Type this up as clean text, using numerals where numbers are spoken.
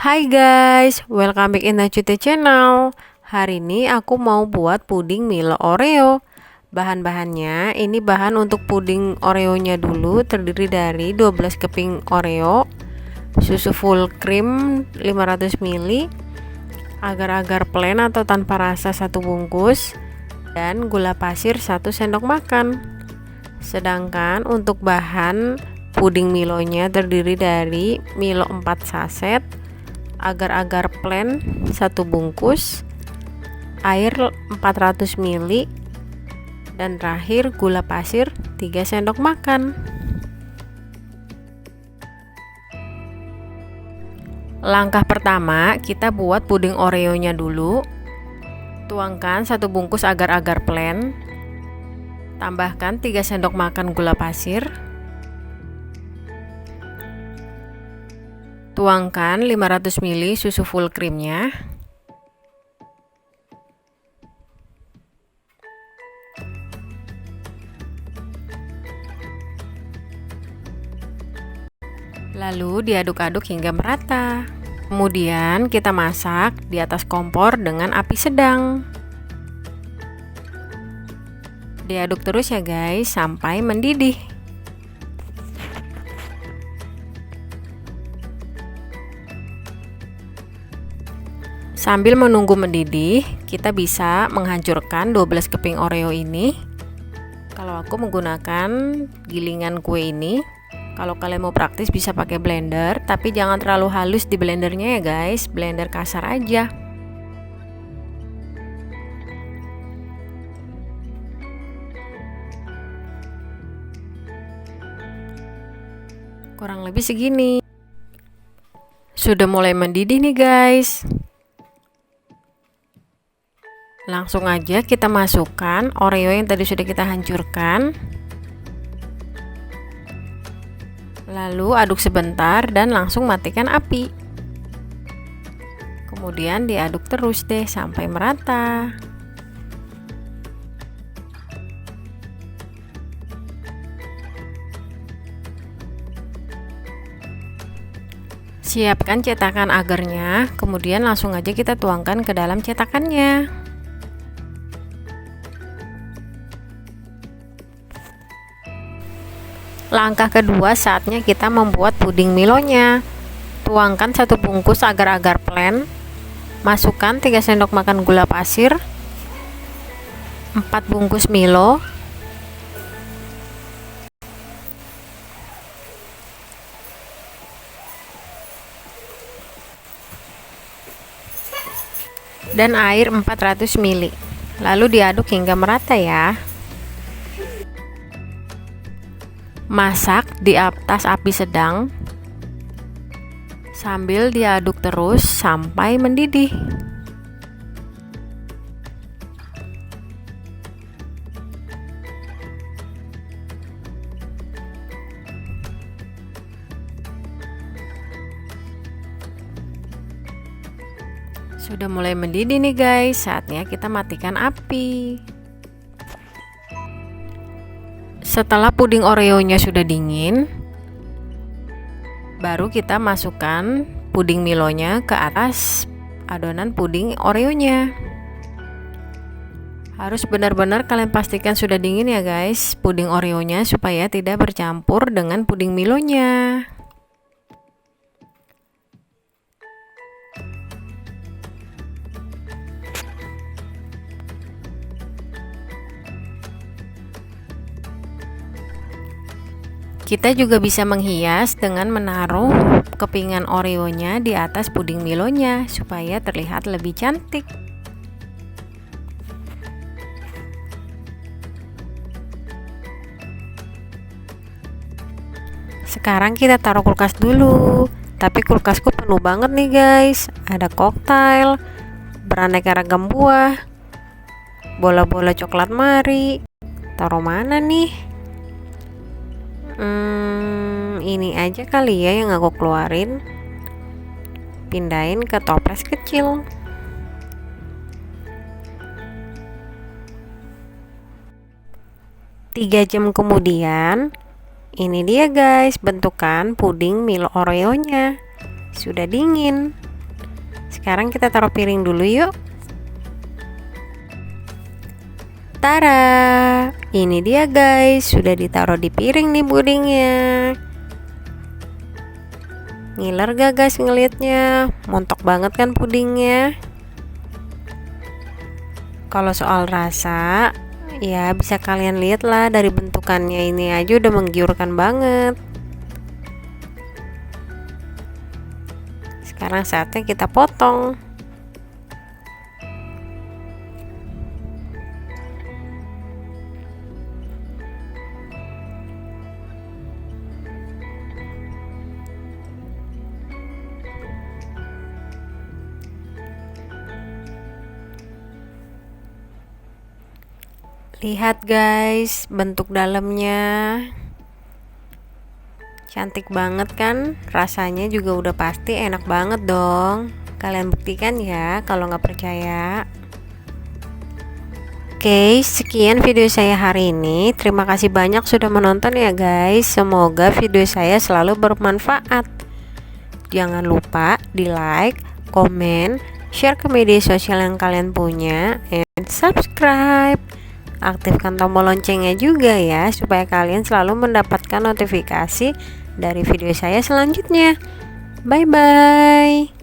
Hai guys, welcome back in the Cutie channel. Hari ini aku mau buat puding Milo Oreo. Bahan-bahannya, ini bahan untuk puding Oreo-nya dulu, terdiri dari 12 keping Oreo, susu full cream 500 ml, agar-agar plain atau tanpa rasa 1 bungkus, dan gula pasir 1 sendok makan. Sedangkan untuk bahan puding Milonya terdiri dari Milo 4 saset, agar-agar plain 1 bungkus, air 400 ml, dan terakhir gula pasir 3 sendok makan. Langkah pertama, kita buat puding Oreo-nya dulu. Tuangkan 1 bungkus agar-agar plain, tambahkan 3 sendok makan gula pasir, tuangkan 500 ml susu full creamnya, lalu diaduk-aduk hingga merata. Kemudian kita masak di atas kompor dengan api sedang. Diaduk terus ya guys sampai mendidih. Sambil menunggu mendidih, kita bisa menghancurkan 12 keping Oreo ini. Kalau aku menggunakan gilingan kue ini. Kalau kalian mau praktis bisa pakai blender, tapi jangan terlalu halus di blendernya ya guys, blender kasar aja. Kurang lebih segini. Sudah mulai mendidih nih guys. Langsung aja kita masukkan Oreo yang tadi sudah kita hancurkan. Lalu aduk sebentar dan langsung matikan api. Kemudian diaduk terus deh sampai merata. Siapkan cetakan agarnya, kemudian langsung aja kita tuangkan ke dalam cetakannya. Langkah kedua, saatnya kita membuat puding Milonya. Tuangkan 1 bungkus agar-agar plain, masukkan 3 sendok makan gula pasir, 4 bungkus Milo, dan air 400 ml. Lalu diaduk hingga merata ya. Masak di atas api sedang sambil diaduk terus sampai mendidih. Sudah mulai mendidih nih guys, saatnya kita matikan api. Setelah puding Oreo-nya sudah dingin, baru kita masukkan puding Milonya ke atas adonan puding Oreo-nya. Harus benar-benar kalian pastikan sudah dingin ya guys puding Oreo-nya, supaya tidak bercampur dengan puding Milonya. Kita juga bisa menghias dengan menaruh kepingan Oreo-nya di atas puding Milonya supaya terlihat lebih cantik. Sekarang kita taruh kulkas dulu. Tapi kulkasku penuh banget nih guys. Ada koktail, beraneka ragam buah, bola-bola coklat mari. Taruh mana nih? Ini aja kali ya yang aku keluarin. Pindahin ke toples kecil. Tiga jam kemudian, ini dia guys bentukan puding Milo Oreo-nya. Sudah dingin. Sekarang kita taruh piring dulu yuk. Tara, ini dia guys, sudah ditaruh di piring nih pudingnya. Ngiler gak guys ngelihatnya? Montok banget kan pudingnya. Kalau soal rasa, ya bisa kalian lihat lah dari bentukannya, ini aja udah menggiurkan banget. Sekarang saatnya kita potong. Lihat guys, bentuk dalamnya cantik banget kan? Rasanya juga udah pasti enak banget dong. Kalian buktikan ya kalau nggak percaya. Oke, sekian video saya hari ini. Terima kasih banyak sudah menonton ya guys. Semoga video saya selalu bermanfaat. Jangan lupa di like, komen, share ke media sosial yang kalian punya, and subscribe. Aktifkan tombol loncengnya juga ya, supaya kalian selalu mendapatkan notifikasi dari video saya selanjutnya. Bye bye.